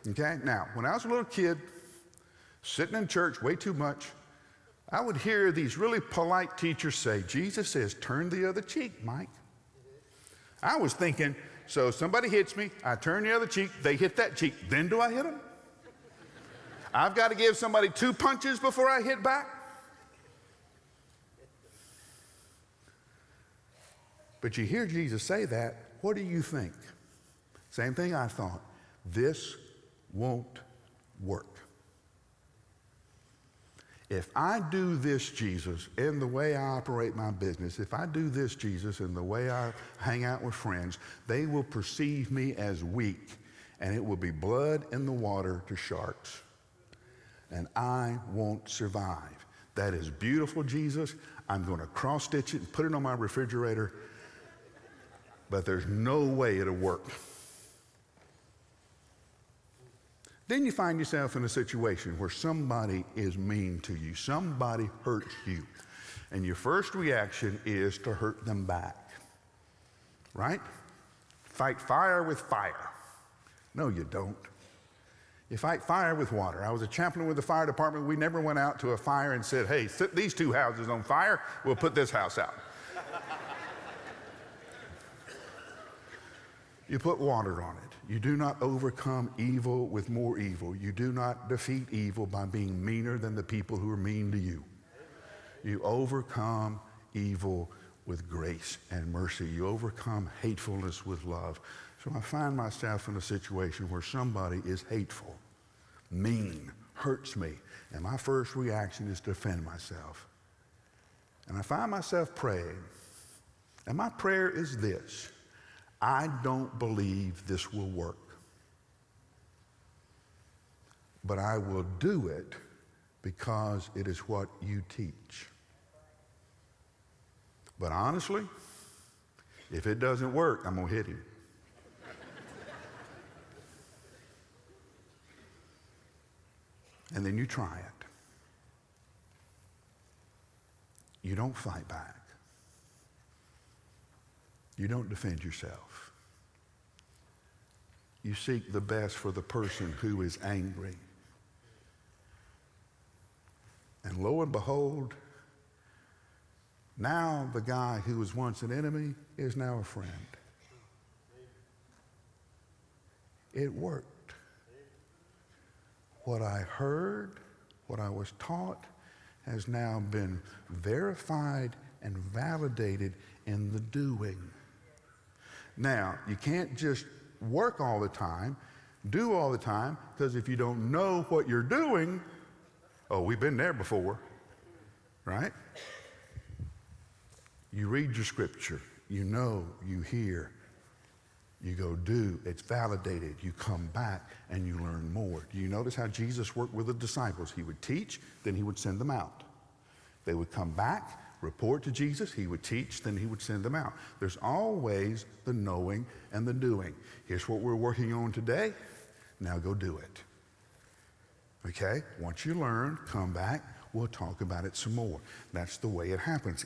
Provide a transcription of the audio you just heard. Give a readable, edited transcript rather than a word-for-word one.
Okay? Now, when I was a little kid, sitting in church way too much, I would hear these really polite teachers say, Jesus says, turn the other cheek, Mike. I was thinking, so somebody hits me, I turn the other cheek, they hit that cheek, then do I hit them? I've got to give somebody 2 punches before I hit back? But you hear Jesus say that, what do you think? Same thing I thought. This won't work. If I do this, Jesus, in the way I operate my business, if I do this, Jesus, in the way I hang out with friends, they will perceive me as weak, and it will be blood in the water to sharks. And I won't survive. That is beautiful, Jesus. I'm going to cross-stitch it and put it on my refrigerator, but there's no way it'll work. Then you find yourself in a situation where somebody is mean to you, somebody hurts you, and your first reaction is to hurt them back, right? Fight fire with fire. No, you don't. You fight fire with water. I was a chaplain with the fire department. We never went out to a fire and said, hey, set these 2 houses on fire, we'll put this house out. You put water on it. You do not overcome evil with more evil. You do not defeat evil by being meaner than the people who are mean to you. You overcome evil with grace and mercy. You overcome hatefulness with love. So I find myself in a situation where somebody is hateful, mean, hurts me, and my first reaction is to defend myself. And I find myself praying, and my prayer is this: I don't believe this will work, but I will do it because it is what you teach. But honestly, if it doesn't work, I'm going to hit him. And then you try it. You don't fight back. You don't defend yourself. You seek the best for the person who is angry. And lo and behold, now the guy who was once an enemy is now a friend. It worked. What I heard, what I was taught, has now been verified and validated in the doing. Now, you can't just work all the time, do all the time, because if you don't know what you're doing, oh, we've been there before, right? You read your scripture, you know, you hear, you go do, it's validated, you come back and you learn more. Do you notice how Jesus worked with the disciples? He would teach, then he would send them out. They would come back, report to Jesus, he would teach, then he would send them out. There's always the knowing and the doing. Here's what we're working on today, now go do it. Okay, once you learn, come back, we'll talk about it some more. That's the way it happens.